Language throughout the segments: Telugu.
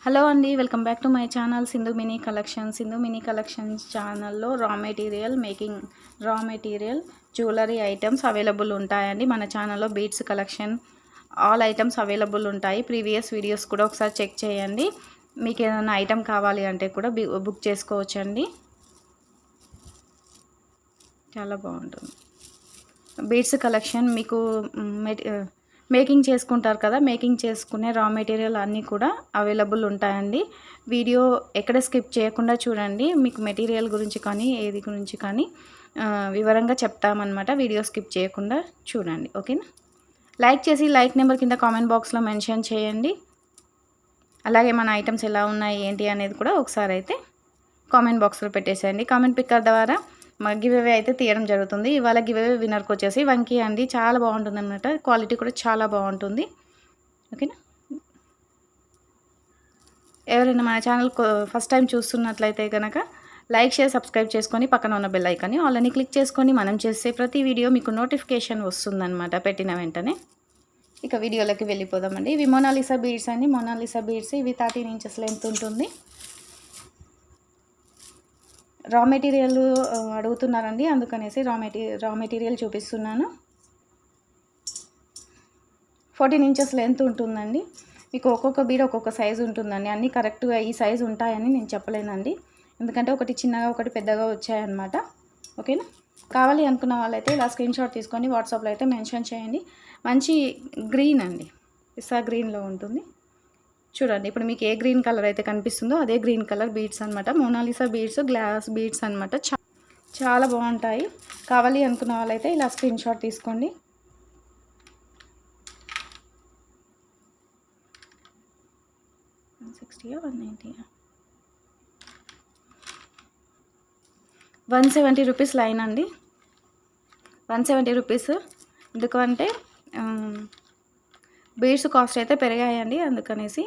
హలో అండి, welcome back to my channel Sindhu mini collections. Sindhu mini collections ఛానల్లో raw material jewellery items available ఉంటాయండి. మన ఛానల్లో beads collection all items available ఉంటాయి. ప్రీవియస్ వీడియోస్ కూడా ఒకసారి చెక్ చేయండి. మీకు ఏదైనా ఐటమ్ కావాలి అంటే కూడా బుక్ చేసుకోవచ్చండి. చాలా బాగుంటుంది బీడ్స్ కలెక్షన్. మీకు మేకింగ్ చేసుకుంటారు కదా, మేకింగ్ చేసుకునే రా మెటీరియల్ అన్నీ కూడా అవైలబుల్ ఉంటాయండి. వీడియో ఎక్కడ స్కిప్ చేయకుండా చూడండి. మీకు మెటీరియల్ గురించి కానీ ఏది గురించి కానీ వివరంగా చెప్తామన్నమాట. వీడియో స్కిప్ చేయకుండా చూడండి, ఓకేనా. లైక్ చేసి లైక్ నెంబర్ కింద కామెంట్ బాక్స్లో మెన్షన్ చేయండి. అలాగే మన ఐటమ్స్ ఎలా ఉన్నాయి ఏంటి అనేది కూడా ఒకసారి అయితే కామెంట్ బాక్స్లో పెట్టేసేయండి. కామెంట్ పిక్కర్ ద్వారా గివ్ అవే అయితే తీయడం జరుగుతుంది. ఇవాళ గివ్ అవే విన్నర్కి వచ్చేసి వంకీ అండి. చాలా బాగుంటుంది అన్నమాట, క్వాలిటీ కూడా చాలా బాగుంటుంది, ఓకేనా. ఎవరైనా మన ఛానల్ ఫస్ట్ టైం చూస్తున్నట్లయితే కనుక లైక్ షేర్ సబ్స్క్రైబ్ చేసుకొని పక్కన ఉన్న బెల్ ఐకాన్ని ఆల్రెడీ క్లిక్ చేసుకొని మనం చేసే ప్రతి వీడియో మీకు నోటిఫికేషన్ వస్తుందన్నమాట పెట్టిన వెంటనే. ఇక వీడియోలోకి వెళ్ళిపోదామండి. ఇవి మోనాలిసా బీడ్స్ అండి. మోనాలిసా బీడ్స్ ఇవి 13 ఇంచెస్ లెంత్ ఉంటుంది. రా మెటీరియల్ అడుగుతున్నారండి, అందుకనేసి రా మెటీరియల్ చూపిస్తున్నాను. 14 ఇంచెస్ లెంత్ ఉంటుందండి. మీకు ఒక్కొక్క బీడ్ ఒక్కొక్క సైజు ఉంటుందండి. అన్నీ కరెక్ట్గా ఈ సైజు ఉంటాయని నేను చెప్పలేనండి, ఎందుకంటే ఒకటి చిన్నగా ఒకటి పెద్దగా వచ్చాయన్నమాట, ఓకేనా. కావాలి అనుకున్న వాళ్ళైతే ఇలా స్క్రీన్ షాట్ తీసుకొని వాట్సాప్లో అయితే మెన్షన్ చేయండి. మంచి గ్రీన్ అండి, పిస్తా గ్రీన్లో ఉంటుంది. చూడండి, ఇప్పుడు మీకు ఏ గ్రీన్ కలర్ అయితే కనిపిస్తుందో అదే గ్రీన్ కలర్ బీడ్స్ అనమాట. మోనాలిసా బీడ్స్, గ్లాస్ బీడ్స్ అనమాట. చాలా బాగుంటాయి. కావాలి అనుకున్న వాళ్ళైతే ఇలా స్క్రీన్ షాట్ తీసుకోండి. ₹170 లైన్ అండి. 170 రూపీస్. ఎందుకంటే బీడ్స్ కాస్ట్ అయితే పెరిగాయండి, అందుకనేసి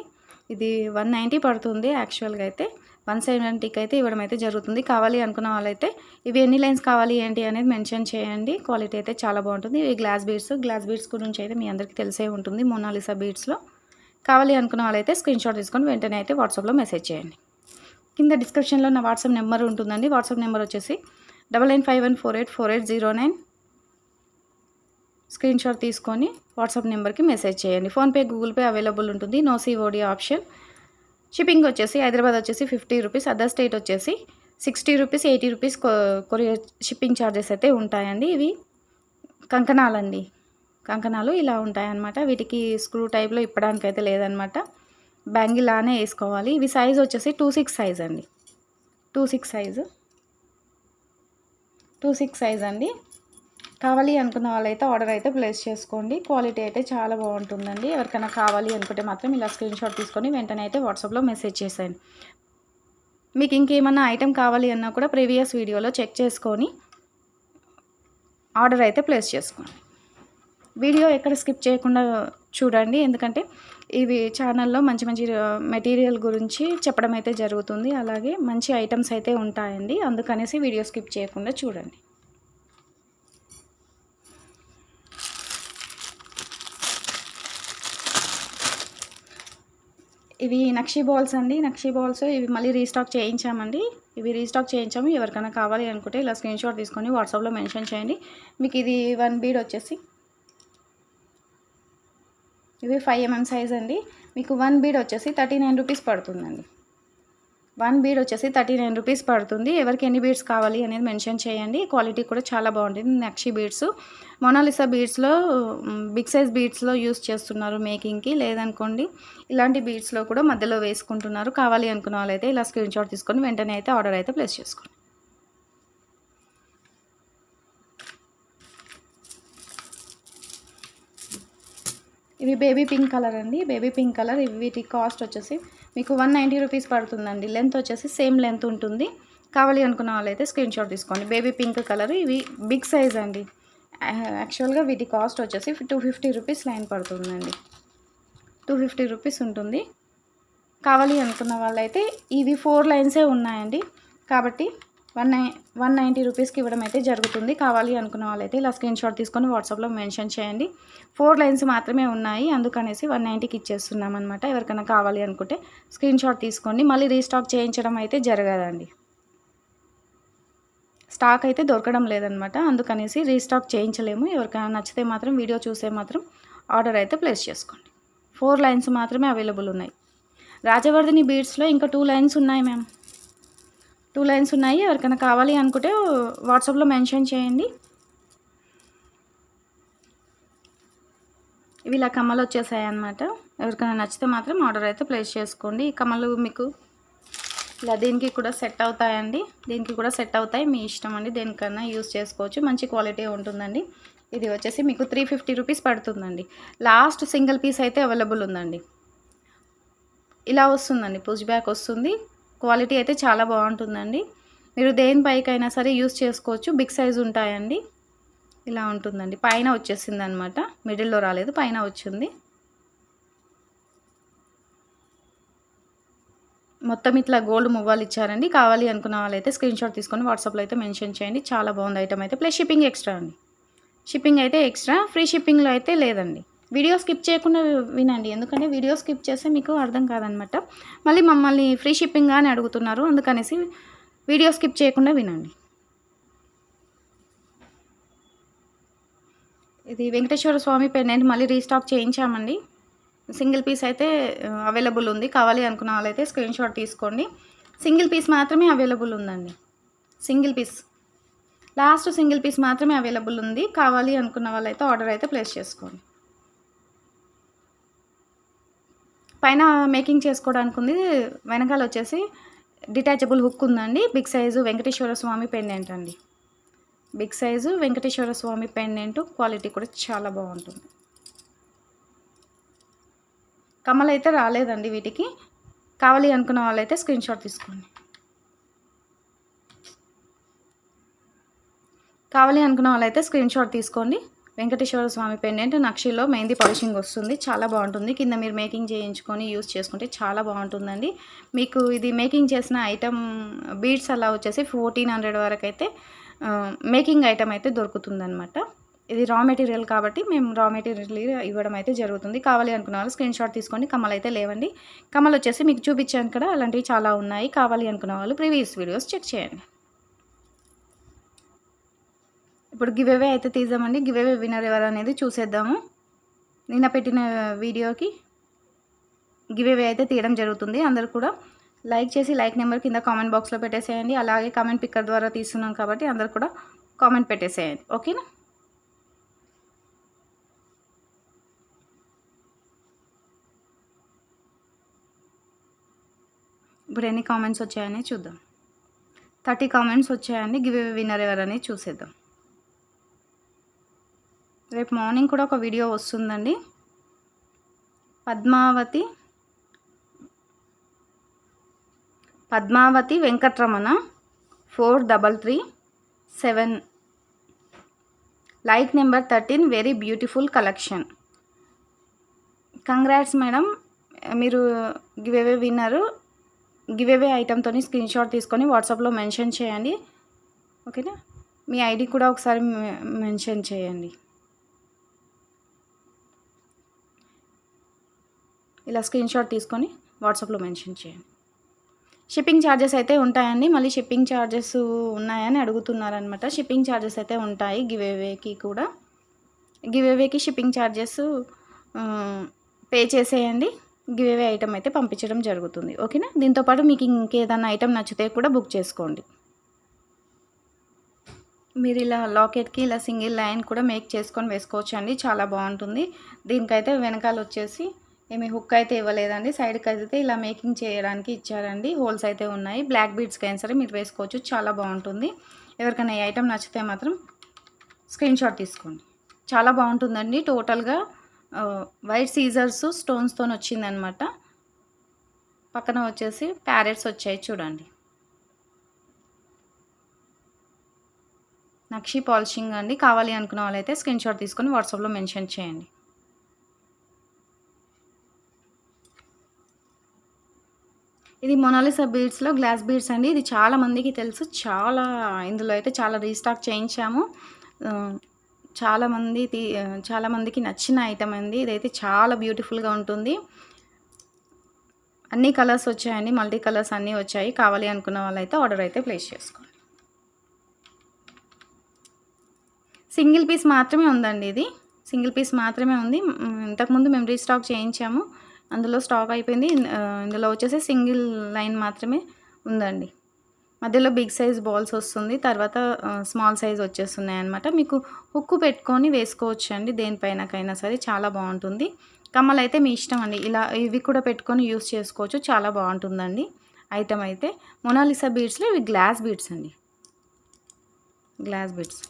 ఇది 190 పడుతుంది. యాక్చువల్గా అయితే 170కి అయితే ఇవ్వడం అయితే జరుగుతుంది. కావాలి అనుకున్న వాళ్ళైతే ఇవి ఎన్ని లైన్స్ కావాలి ఏంటి అనేది మెన్షన్ చేయండి. క్వాలిటీ అయితే చాలా బాగుంటుంది. ఇవి గ్లాస్ బీడ్స్ గురించి అయితే మీ అందరికీ తెలిసే ఉంటుంది. మోనాలిసా బీడ్స్లో కావాలి అనుకున్న వాళ్ళైతే స్క్రీన్ షాట్ తీసుకొని వెంటనే అయితే వాట్సాప్లో మెసేజ్ చేయండి. కింద డిస్క్రిప్షన్లో నా వాట్సాప్ నెంబర్ ఉంటుందండి. వాట్సాప్ నెంబర్ వచ్చేసి 9951484809. స్క్రీన్ షాట్ తీసుకొని వాట్సాప్ నెంబర్కి మెసేజ్ చేయండి. ఫోన్పే, గూగుల్ పే అవైలబుల్ ఉంటుంది. No COD option. షిప్పింగ్ వచ్చేసి హైదరాబాద్ వచ్చేసి ₹50, అదర్ స్టేట్ వచ్చేసి ₹60, ₹80 కొరియర్ షిప్పింగ్ ఛార్జెస్ అయితే ఉంటాయండి. ఇవి కంకణాలండి. కంకణాలు ఇలా ఉంటాయన్నమాట. వీటికి స్క్రూ టైప్లో ఇప్పడానికి అయితే లేదనమాట, బ్యాంగిల్ లానే వేసుకోవాలి. ఇవి సైజ్ వచ్చేసి 26 సైజ్ అండి. 26 సైజ్ అండి. కావాలి అనుకున్న వాళ్ళైతే ఆర్డర్ అయితే ప్లేస్ చేసుకోండి. క్వాలిటీ అయితే చాలా బాగుంటుందండి. ఎవరికైనా కావాలి అనుకుంటే మాత్రం ఇలా స్క్రీన్ షాట్ తీసుకొని వెంటనే అయితే వాట్సాప్లో మెసేజ్ చేసేయండి. మీకు ఇంకేమన్నా ఐటెం కావాలి అన్నా కూడా ప్రీవియస్ వీడియోలో చెక్ చేసుకొని ఆర్డర్ అయితే ప్లేస్ చేసుకోండి. వీడియో ఎక్కడ స్కిప్ చేయకుండా చూడండి, ఎందుకంటే ఇవి ఛానల్లో మంచి మెటీరియల్ గురించి చెప్పడం అయితే జరుగుతుంది. అలాగే మంచి ఐటమ్స్ అయితే ఉంటాయండి, అందుకనేసి వీడియో స్కిప్ చేయకుండా చూడండి. ఇవి నక్షీ బాల్స్ అండి. నక్షీ బాల్స్ ఇవి మళ్ళీ రీస్టాక్ చేయించామండి. ఎవరికైనా కావాలి అనుకుంటే ఇలా స్క్రీన్ షాట్ తీసుకొని వాట్సాప్లో మెన్షన్ చేయండి. మీకు ఇది 1 బీడ్ వచ్చేసి ఇవి 5mm సైజ్ అండి. మీకు 1 బీడ్ వచ్చేసి ₹39 పడుతుందండి. 1 బీడ్ వచ్చేసి ₹39 పడుతుంది. ఎవరికి ఎన్ని బీడ్స్ కావాలి అనేది మెన్షన్ చేయండి. క్వాలిటీ కూడా చాలా బాగుంటుంది. నక్షీ బీడ్స్, మోనాలిసా బీడ్స్లో బిగ్ సైజ్ బీడ్స్లో యూస్ చేస్తున్నారు మేకింగ్కి. లేదనుకోండి ఇలాంటి బీడ్స్లో కూడా మధ్యలో వేసుకుంటున్నారు. కావాలి అనుకున్న వాళ్ళైతే ఇలా స్క్రీన్ షాట్ తీసుకొని వెంటనే అయితే ఆర్డర్ అయితే ప్లేస్ చేసుకోండి. ఇవి బేబీ పింక్ కలర్ అండి. Baby pink colour. వీటి కాస్ట్ వచ్చేసి మీకు ₹190 పడుతుందండి. లెంత్ వచ్చేసి సేమ్ లెంత్ ఉంటుంది. కావాలి అనుకున్న వాళ్ళైతే స్క్రీన్ షాట్ తీసుకోండి. Baby pink colour. ఇవి బిగ్ సైజ్ అండి. యాక్చువల్గా వీటి కాస్ట్ వచ్చేసి ₹250 లైన్ పడుతుందండి. ₹250 ఉంటుంది. కావాలి అనుకున్న వాళ్ళైతే ఇవి 4 లైన్సే ఉన్నాయండి, కాబట్టి 190 రూపీస్కి ఇవ్వడం అయితే జరుగుతుంది. కావాలి అనుకున్న వాళ్ళైతే ఇలా స్క్రీన్ షాట్ తీసుకొని వాట్సాప్లో మెన్షన్ చేయండి. 4 లైన్స్ మాత్రమే ఉన్నాయి, అందుకనేసి 190కి ఇచ్చేస్తున్నాం అనమాట. ఎవరికైనా కావాలి అనుకుంటే స్క్రీన్ షాట్ తీసుకోండి. మళ్ళీ రీస్టాక్ చేయించడం అయితే జరగదండి. స్టాక్ అయితే దొరకడం లేదనమాట, అందుకనేసి రీస్టాక్ చేయించలేము. ఎవరికైనా నచ్చితే మాత్రం వీడియో చూసే మాత్రం ఆర్డర్ అయితే ప్లేస్ చేసుకోండి. 4 లైన్స్ మాత్రమే అవైలబుల్ ఉన్నాయి. రాజవర్ధిని బీడ్స్లో ఇంకా 2 లైన్స్ ఉన్నాయి మ్యామ్. 2 లైన్స్ ఉన్నాయి. ఎవరికైనా కావాలి అనుకుంటే వాట్సాప్లో మెన్షన్ చేయండి. ఇవి ఇలా కమ్మలు వచ్చేసాయి అన్నమాట. ఎవరికైనా నచ్చితే మాత్రం ఆర్డర్ అయితే ప్లేస్ చేసుకోండి. ఈ కమ్మలు మీకు ఇలా దీనికి కూడా సెట్ అవుతాయండి. దీనికి కూడా సెట్ అవుతాయి, మీ ఇష్టం అండి. దేనికన్నా యూజ్ చేసుకోవచ్చు. మంచి క్వాలిటీ ఉంటుందండి. ఇది వచ్చేసి మీకు 350 రూపీస్ పడుతుందండి. లాస్ట్ సింగిల్ పీస్ అయితే అవైలబుల్ ఉందండి. ఇలా వస్తుందండి, పుష్ బ్యాక్ వస్తుంది. క్వాలిటీ అయితే చాలా బాగుంటుందండి. మీరు దేనిపైకైనా సరే యూజ్ చేసుకోవచ్చు. బిగ్ సైజు ఉంటాయండి. ఇలా ఉంటుందండి. పైన వచ్చేసింది అనమాట, మిడిల్లో రాలేదు, పైన వచ్చింది. మొత్తం ఇట్లా గోల్డ్ మువ్వాలు ఇచ్చారండి. కావాలి అనుకున్న వాళ్ళైతే స్క్రీన్ షాట్ తీసుకొని వాట్సాప్లో అయితే మెన్షన్ చేయండి. చాలా బాగుంది ఐటమ్ అయితే. ప్లస్ షిప్పింగ్ ఎక్స్ట్రా అండి. షిప్పింగ్ అయితే ఎక్స్ట్రా, ఫ్రీ షిప్పింగ్లో అయితే లేదండి. వీడియో స్కిప్ చేయకుండా వినండి, ఎందుకంటే వీడియో స్కిప్ చేస్తే మీకు అర్థం కాదనమాట. మళ్ళీ మమ్మల్ని ఫ్రీ షిప్పింగ్ అని అడుగుతున్నారు, అందుకనేసి వీడియో స్కిప్ చేయకుండా వినండి. ఇది వెంకటేశ్వర స్వామి పెండెంట్ మళ్ళీ రీస్టాక్ చేయించామండి. సింగిల్ పీస్ అయితే అవైలబుల్ ఉంది. కావాలి అనుకున్న వాళ్ళైతే స్క్రీన్ షాట్ తీసుకోండి. సింగిల్ పీస్ మాత్రమే అవైలబుల్ ఉందండి. Single piece, last single piece మాత్రమే అవైలబుల్ ఉంది. కావాలి అనుకున్న వాళ్ళైతే ఆర్డర్ అయితే ప్లేస్ చేసుకోండి. పైన మేకింగ్ చేసుకోవడానికి ఉంది, వెనకాల వచ్చేసి డిటాచబుల్ హుక్ ఉందండి. Big size Venkateswara Swamy pendant అండి. Big size Venkateswara Swamy pendant, quality కూడా చాలా బాగుంటుంది. కమ్మలు అయితే రాలేదండి వీటికి. కావాలి అనుకున్న వాళ్ళైతే స్క్రీన్ షాట్ తీసుకోండి. కావాలి అనుకున్న వాళ్ళైతే స్క్రీన్ షాట్ తీసుకోండి. వెంకటేశ్వర స్వామి పెండెంట్ నక్షిలో మెహందీ పాలిషింగ్ వస్తుంది. చాలా బాగుంటుంది. కింద మీరు మేకింగ్ చేయించుకొని యూజ్ చేసుకుంటే చాలా బాగుంటుందండి. మీకు ఇది మేకింగ్ చేసిన ఐటమ్ బీడ్స్ అలా వచ్చేసి 1400 వరకు అయితే మేకింగ్ ఐటమ్ అయితే దొరుకుతుందన్నమాట. ఇది రా మెటీరియల్ కాబట్టి మేము రా మెటీరియల్ ఇవ్వడం అయితే జరుగుతుంది. కావాలి అనుకున్న వాళ్ళు స్క్రీన్ షాట్ తీసుకోండి. కమ్మలు అయితే లేవండి. కమ్మలు వచ్చేసి మీకు చూపించాను కదా, అలాంటివి చాలా ఉన్నాయి. కావాలి అనుకున్న వాళ్ళు ప్రీవియస్ వీడియోస్ చెక్ చేయండి. ఇప్పుడు గివ్ అవే అయితే తీద్దామండి. గివ్ అవే విన్నర్ ఎవరు అనేది చూసేద్దాము. నిన్న పెట్టిన వీడియోకి గివ్ అవే అయితే తీయడం జరుగుతుంది. అందరూ కూడా లైక్ చేసి లైక్ నెంబర్ కింద కామెంట్ బాక్స్లో పెట్టేసేయండి. అలాగే కామెంట్ పిక్కర్ ద్వారా తీస్తున్నాం కాబట్టి అందరూ కూడా కామెంట్ పెట్టేసేయండి. ఓకేనా? ఇప్పుడు ఎన్ని కామెంట్స్ వచ్చాయని చూద్దాం. 30 కామెంట్స్ వచ్చాయండి. గివ్ అవే విన్నర్ ఎవరనేది చూసేద్దాం. రేపు మార్నింగ్ కూడా ఒక వీడియో వస్తుందండి. Padmavathi Venkataramana 4337 like number 13 very beautiful collection. Congrats madam, మీరు give away winner. Give away ఐటమ్తో స్క్రీన్ షాట్ తీసుకొని వాట్సాప్లో మెన్షన్ చేయండి. ఓకేనా? మీ ఐడి కూడా ఒకసారి మెన్షన్ చేయండి. ఇలా స్క్రీన్ షాట్ తీసుకొని వాట్సాప్లో మెన్షన్ చేయండి. షిప్పింగ్ ఛార్జెస్ అయితే ఉంటాయండి. మళ్ళీ షిప్పింగ్ ఛార్జెస్ ఉన్నాయని అడుగుతున్నారనమాట. షిప్పింగ్ ఛార్జెస్ అయితే ఉంటాయి గివ్ అవేకి కూడా. గివ్ అవేకి షిప్పింగ్ ఛార్జెస్ పే చేసేయండి. గివ్ అవే ఐటమ్ అయితే పంపించడం జరుగుతుంది. ఓకేనా? దీంతోపాటు మీకు ఇంకేదన్నా ఐటమ్ నచ్చితే కూడా బుక్ చేసుకోండి. మీరు ఇలా లాకెట్కి ఇలా సింగిల్ లైన్ కూడా మేక్ చేసుకొని వేసుకోవచ్చు అండి. చాలా బాగుంటుంది. దీనికైతే వెనకాల వచ్చేసి ఏమి హుక్ అయితే ఇవ్వలేదండి. సైడ్కి అయితే ఇలా మేకింగ్ చేయడానికి ఇచ్చారండి. హోల్స్ అయితే ఉన్నాయి. బ్లాక్ బీడ్స్కి అయినా సరే మీరు వేసుకోవచ్చు. చాలా బాగుంటుంది. ఎవరికైనా ఈ ఐటమ్ నచ్చితే మాత్రం స్క్రీన్ షాట్ తీసుకోండి. చాలా బాగుంటుందండి. టోటల్గా వైట్ సీజర్స్ స్టోన్స్తో వచ్చిందనమాట. పక్కన వచ్చేసి ప్యారెట్స్ వచ్చాయి చూడండి. నక్షి పాలిషింగ్ అండి. కావాలి అనుకున్న వాళ్ళైతే స్క్రీన్ షాట్ తీసుకొని వాట్సాప్లో మెన్షన్ చేయండి. ఇది మొనాలిసా బీడ్స్‌లో గ్లాస్ బీడ్స్ అండి. ఇది చాలా మందికి తెలుసు. ఇందులో అయితే చాలా రీస్టాక్ చేయించాము. ఆహ్, చాలా మందికి నచ్చిన ఐటెమ్ అండి. ఇదైతే చాలా బ్యూటిఫుల్‌గా ఉంటుంది. అన్ని కలర్స్ వచ్చాయండి. మల్టీ కలర్స్ అన్నీ వచ్చాయి. కావాలి అనుకున్న వాళ్ళైతే ఆర్డర్ అయితే ప్లేస్ చేసుకోండి. సింగిల్ పీస్ మాత్రమే ఉందండి ఇది. సింగిల్ పీస్ మాత్రమే ఉంది. ఇంతకుముందు మేము రీస్టాక్ చేయించాము. అందులో స్టాక్ అయిపోయింది. ఇందులో వచ్చేసి సింగిల్ లైన్ మాత్రమే ఉందండి. మధ్యలో బిగ్ సైజ్ బాల్స్ వస్తుంది. తర్వాత స్మాల్ సైజ్ వచ్చేస్తున్నాయన్నమాట. మీకు హుక్కు పెట్టుకొని వేసుకోవచ్చండి దేనిపైనకైనా సరే చాలా బావుంటుంది. కమ్మలైతే మీ ఇష్టం అండి. ఇవి కూడా పెట్టుకొని యూజ్ చేసుకోవచ్చు. చాలా బావుంటుందండి ఐటెమ్ అయితే. మొనాలిసా బీడ్స్‌లో ఇవి గ్లాస్ బీడ్స్ అండి. Glass beads.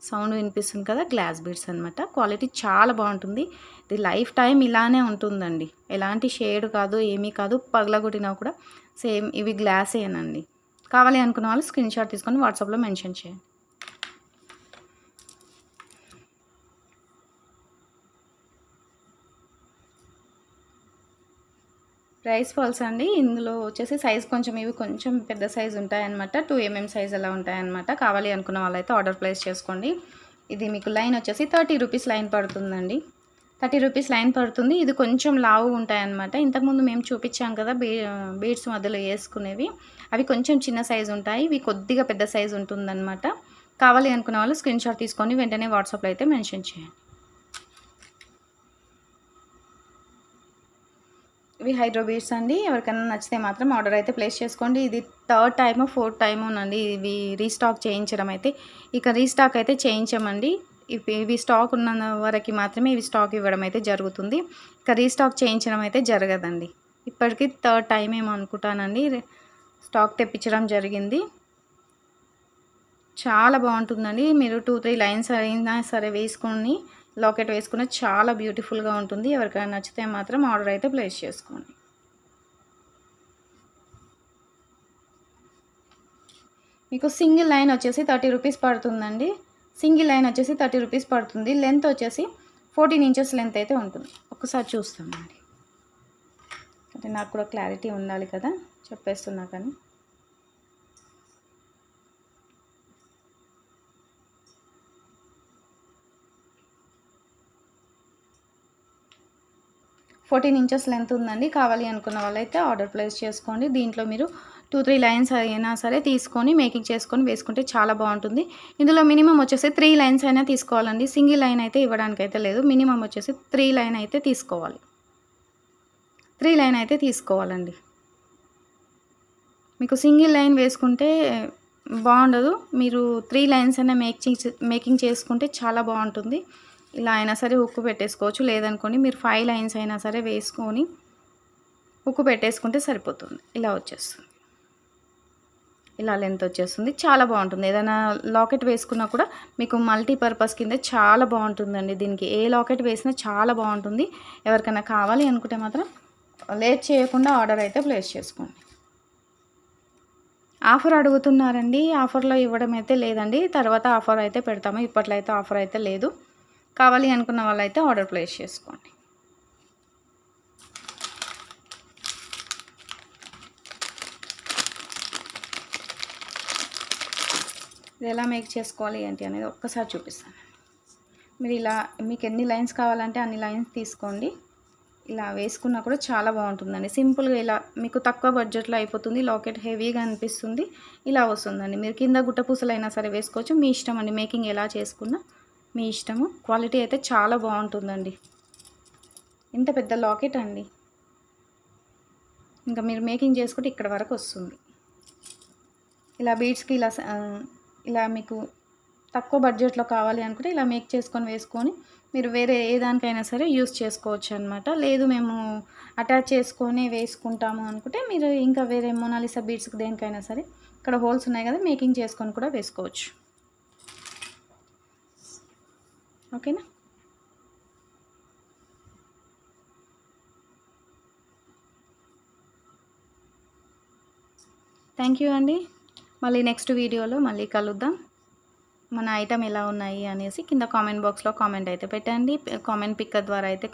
సౌండ్ వినిపిస్తుంది కదా! గ్లాస్ బీడ్స్ అనమాట. క్వాలిటీ చాలా బావుంటుంది. ఇది లైఫ్ టైమ్ ఇలానే ఉంటుందండి. ఎలాంటి షేడ్ కాదు, ఏమీ కాదు. పగలగొట్టినా కూడా సేమ్ ఇవి గ్లాసేనండి. కావాలి అనుకున్న వాళ్ళు స్క్రీన్‌షాట్ తీసుకొని వాట్సాప్‌లో మెన్షన్ చేయండి. రైస్ బాల్స్ అండి. ఇందులో వచ్చేసి సైజ్ ఇవి కొంచెం పెద్ద సైజ్ ఉంటాయన్నమాట. 2 mm సైజ్ అలా ఉంటాయన్నమాట. కావాలి అనుకున్న వాళ్ళైతే ఆర్డర్ ప్లేస్ చేసుకోండి. ఇది మీకు లైన్ వచ్చేసి 30 రూపీస్ లైన్ పడుతుందండి. 30 రూపీస్ లైన్ పడుతుంది. ఇది కొంచెం లావుగా ఉంటాయన్నమాట. ఇంతకుముందు మేము చూపించాం కదా బీడ్స్ మధ్యలో వేసుకునేవి. అవి కొంచెం చిన్న సైజ్ ఉంటాయి. ఇవి కొద్దిగా పెద్ద సైజ్ ఉంటుందన్నమాట. కావాలి అనుకున్న వాళ్ళు స్క్రీన్‌షాట్ తీసుకొని వెంటనే వాట్సాప్‌లో అయితే మెన్షన్ చేయండి. ఇవి హైడ్రో బీడ్స్ అండి. ఎవరికైనా నచ్చితే మాత్రం ఆర్డర్ అయితే ప్లేస్ చేసుకోండి. ఇది థర్డ్ టైమో, ఫోర్త్ టైమోనండి ఇవి రీస్టాక్ చేయించడం అయితే. ఇక రీస్టాక్ అయితే చేయించమండి. ఇవి స్టాక్ ఉన్న వరకి మాత్రమే ఇవి స్టాక్ ఇవ్వడం అయితే జరుగుతుంది. ఇక రీస్టాక్ చేయించడం అయితే జరగదండి. ఇప్పటికి థర్డ్ టైం ఏమో అనుకుంటానండి స్టాక్ తెప్పించడం జరిగింది. చాలా బాగుంటుందండి. మీరు 2, 3 లైన్స్ అయినా సరే వేసుకొని లాకెట్ వేసుకున్న చాలా బ్యూటిఫుల్గా ఉంటుంది. ఎవరికైనా నచ్చితే మాత్రం ఆర్డర్ అయితే ప్లేస్ చేసుకోండి. మీకు సింగిల్ లైన్ వచ్చేసి 30 రూపీస్ పడుతుందండి. సింగిల్ లైన్ వచ్చేసి 30 రూపీస్ పడుతుంది. లెంత్ వచ్చేసి 14 ఇంచెస్ లెంత్ అయితే ఉంటుంది. ఒకసారి చూస్తామండి. అంటే నాకు కూడా క్లారిటీ ఉండాలి కదా చెప్పేస్తున్నా కానీ. 14 ఇంచెస్ లెంత్ ఉందండి. కావాలి అనుకున్న వాళ్ళైతే ఆర్డర్ ప్లేస్ చేసుకోండి. దీంట్లో మీరు 2, 3 లైన్స్ అయినా సరే తీసుకొని మేకింగ్ చేసుకొని వేసుకుంటే చాలా బాగుంటుంది. ఇందులో మినిమం వచ్చేసి 3 లైన్స్ అయినా తీసుకోవాలండి. సింగిల్ లైన్ అయితే ఇవ్వడానికైతే లేదు. మినిమం వచ్చేసి 3 లైన్ అయితే తీసుకోవాలి. 3 లైన్ అయితే తీసుకోవాలండి. మీకు సింగిల్ లైన్ వేసుకుంటే బాగుండదు. మీరు 3 లైన్స్ అయినా మేకింగ్ చేసుకుంటే చాలా బాగుంటుంది. ఇలా అయినా సరే హుక్కు పెట్టేసుకోవచ్చు. లేదనుకోండి మీరు 5 లైన్స్ అయినా సరే వేసుకొని హుక్కు పెట్టేసుకుంటే సరిపోతుంది. ఇలా వచ్చేస్తుంది. ఇలా లెంత్ వచ్చేస్తుంది. చాలా బాగుంటుంది. ఏదైనా లాకెట్ వేసుకున్నా కూడా మీకు మల్టీపర్పస్ కింద చాలా బాగుంటుందండి. దీనికి ఏ లాకెట్ వేసినా చాలా బాగుంటుంది. ఎవరికైనా కావాలి అనుకుంటే మాత్రం లేట్ చేయకుండా ఆర్డర్ అయితే ప్లేస్ చేసుకోండి. ఆఫర్ అడుగుతున్నారండి. ఆఫర్లో ఇవ్వడం అయితే లేదండి. తర్వాత ఆఫర్ అయితే పెడతాము. ఇప్పట్లో అయితే ఆఫర్ అయితే లేదు. కావాలి అనుకున్న వాళ్ళైతే ఆర్డర్ ప్లేస్ చేసుకోండి. ఇది ఎలా మేక్ చేసుకోవాలి ఏంటి అనేది ఒక్కసారి చూపిస్తాను. మీరు మీకు ఎన్ని లైన్స్ కావాలంటే అన్ని లైన్స్ తీసుకోండి. ఇలా వేసుకున్నా కూడా చాలా బాగుంటుందండి. సింపుల్గా ఇలా మీకు తక్కువ బడ్జెట్లో అయిపోతుంది. లాకెట్ హెవీగా అనిపిస్తుంది. ఇలా వస్తుందండి. మీరు కింద గుట్టపూసలైనా సరే వేసుకోవచ్చు. మీ ఇష్టం అండి. మేకింగ్ ఎలా చేసుకున్నా మీ ఇష్టము. క్వాలిటీ అయితే చాలా బాగుంటుందండి. ఇంత పెద్ద లాకెట్ అండి. ఇంకా మీరు మేకింగ్ చేసుకుంటే ఇక్కడ వరకు వస్తుంది. ఇలా బీడ్స్కి ఇలా మీకు తక్కువ బడ్జెట్లో కావాలి అనుకుంటే ఇలా మేక్ చేసుకొని వేసుకొని మీరు వేరే ఏ దానికైనా సరే యూస్ చేసుకోవచ్చు అనమాట. లేదు మేము అటాచ్ చేసుకొని వేసుకుంటాము అనుకుంటే మీరు ఇంకా వేరే మొనాలిసా బీడ్స్కి దేనికైనా సరే ఇక్కడ హోల్స్ ఉన్నాయి కదా మేకింగ్ చేసుకొని కూడా వేసుకోవచ్చు. ఓకేనా? థ్యాంక్ యూ అండి. మళ్ళీ నెక్స్ట్ వీడియోలో మళ్ళీ కలుద్దాం. మన ఐటమ్ ఎలా ఉన్నాయి అనేసి కింద కామెంట్ బాక్స్లో కామెంట్ అయితే పెట్టండి. కామెంట్ పిక్కర్ ద్వారా అయితే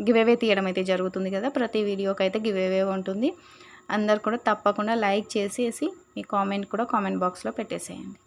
గివ్ అవే తీయడం అయితే జరుగుతుంది కదా. ప్రతి వీడియోకి అయితే గివ్ అవే ఉంటుంది. అందరు కూడా తప్పకుండా లైక్ చేసేసి మీ కామెంట్ కూడా కామెంట్ బాక్స్లో పెట్టేసేయండి.